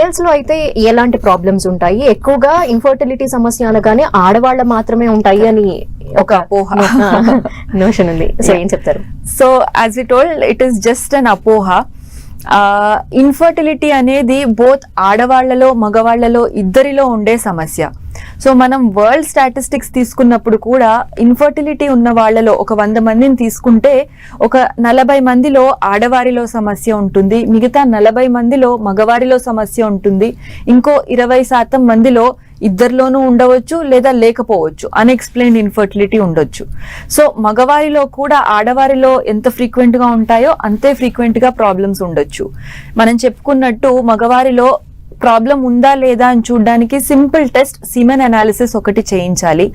Males లో అయితే ఎలాంటి ప్రాబ్లమ్స్ ఉంటాయి? ఎక్కువగా ఇన్ఫర్టిలిటీ సమస్య అనగానే ఆడవాళ్ళ మాత్రమే ఉంటాయి అని ఒక అపోహ నోషన్ ఉంది. సో ఏం చెప్తారు? So as it told, it is just an అపోహ. ఇన్ఫర్టిలిటీ అనేది బోత్ ఆడవాళ్లలో మగవాళ్లలో ఇద్దరిలో ఉండే సమస్య. సో మనం వరల్డ్ స్టాటిస్టిక్స్ తీసుకున్నప్పుడు కూడా ఇన్ఫర్టిలిటీ ఉన్న వాళ్ళలో ఒక 100 మందిని తీసుకుంటే ఒక 40 మందిలో ఆడవారిలో సమస్య ఉంటుంది, మిగతా 40 మందిలో మగవారిలో సమస్య ఉంటుంది, ఇంకో 20% మందిలో ఇద్దరిలోనూ ఉండవచ్చు లేదా లేకపోవచ్చు, అన్ఎక్స్ప్లెయిన్డ్ ఇన్ఫర్టిలిటీ ఉండొచ్చు. సో మగవారిలో కూడా ఆడవారిలో ఎంత ఫ్రీక్వెంట్ గా ఉంటాయో అంతే ఫ్రీక్వెంట్ గా ప్రాబ్లమ్స్ ఉండొచ్చు. మనం చెప్పుకున్నట్టు మగవారిలో ప్రాబ్లం ఉందా లేదా అని చూడడానికి సింపుల్ టెస్ట్ సీమెన్ అనాలిసిస్ ఒకటి చేయించాలి.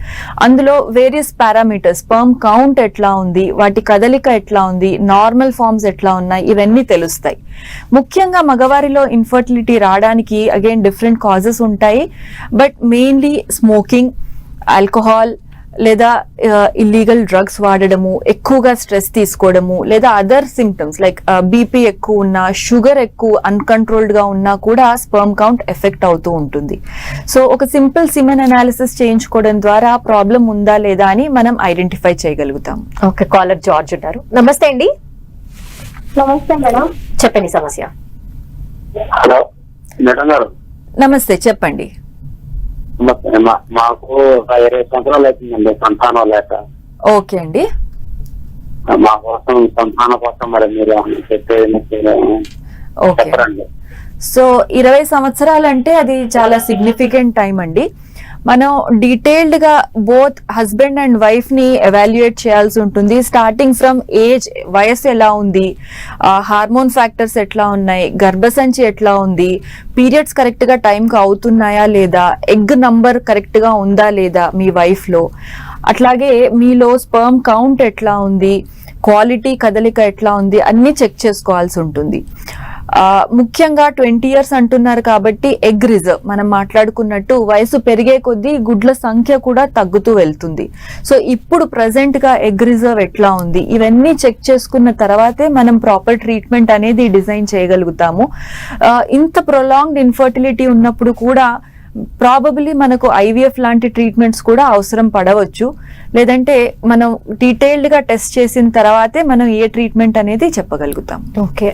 అందులో వేరియస్ పారామీటర్స్, స్పెర్మ్ కౌంట్ ఎట్లా ఉంది, వాటి కదలిక ఎట్లా ఉంది, నార్మల్ ఫార్మ్స్ ఎట్లా ఉన్నాయి, ఇవన్నీ తెలుస్తాయి. ముఖ్యంగా మగవారిలో ఇన్ఫర్టిలిటీ రావడానికి అగైన్ డిఫరెంట్ కాజెస్ ఉంటాయి. బట్ మెయిన్లీ స్మోకింగ్, ఆల్కహాల్ లేదా ఇల్లీగల్ డ్రగ్స్ వాడడము, ఎక్కువగా స్ట్రెస్ తీసుకోవడము, లేదా అదర్ సిమ్టమ్స్ లైక్ బీపీ ఎక్కువ ఉన్నా, షుగర్ ఎక్కువ అన్కంట్రోల్డ్ గా ఉన్నా కూడా స్పెర్మ్ కౌంట్ ఎఫెక్ట్ అవుతూ ఉంటుంది. సో ఒక సింపుల్ సిమెన్ అనాలిసిస్ చేయించుకోవడం ద్వారా ప్రాబ్లం ఉందా లేదా అని మనం ఐడెంటిఫై చేయగలుగుతాం. ఓకే, కాలర్ జార్జ్ ఉంటారు. నమస్తే అండి. నమస్తే మేడం. చెప్పండి సమస్య. హలో మేడం గారు. నమస్తే, చెప్పండి. మాకు 20 సంవత్సరాలు అవుతుందండి సంతానం లేక. ఓకే అండి. మా కోసం సంతానం కోసం మరి మీరు చెప్పండి. సో 20 సంవత్సరాలు అంటే అది చాలా సిగ్నిఫికెంట్ టైం అండి. మనం డీటెయిల్డ్ గా బోత్ హస్బెండ్ అండ్ వైఫ్ ని ఎవాల్యుయేట్ చేయాల్సి ఉంటుంది. స్టార్టింగ్ ఫ్రమ్ ఏజ్, వయసు ఎలా ఉంది, హార్మోన్ ఫ్యాక్టర్స్ ఎట్లా ఉన్నాయి, గర్భసంచి ఎట్లా ఉంది, పీరియడ్స్ కరెక్ట్ గా టైంకి అవుతున్నాయా లేదా, ఎగ్ నంబర్ కరెక్ట్ గా ఉందా లేదా మీ వైఫ్ లో, అట్లాగే మీలో స్పెర్మ్ కౌంట్ ఎట్లా ఉంది, క్వాలిటీ కదలిక ఎట్లా ఉంది, అన్ని చెక్ చేసుకోవాల్సి ఉంటుంది. ముఖ్యంగా 20 years అంటున్నారు కాబట్టి ఎగ్ రిజర్వ్, మనం మాట్లాడుకున్నట్టు వయసు పెరిగే కొద్దీ గుడ్ల సంఖ్య కూడా తగ్గుతూ వెళ్తుంది. సో ఇప్పుడు ప్రెసెంట్ గా ఎగ్ రిజర్వ్ ఎట్లా ఉంది, ఇవన్నీ చెక్ చేసుకున్న తర్వాతే మనం ప్రాపర్ ట్రీట్మెంట్ అనేది డిజైన్ చేయగలుగుతాము. ఇంత ప్రొలాంగ్డ్ ఇన్ఫర్టిలిటీ ఉన్నప్పుడు కూడా ప్రాబబ్లీ మనకు ఐవీఎఫ్ లాంటి ట్రీట్మెంట్స్ కూడా అవసరం పడవచ్చు. లేదంటే మనం డీటెయిల్డ్ గా టెస్ట్ చేసిన తర్వాతే మనం ఏ ట్రీట్మెంట్ అనేది చెప్పగలుగుతాం. ఓకే.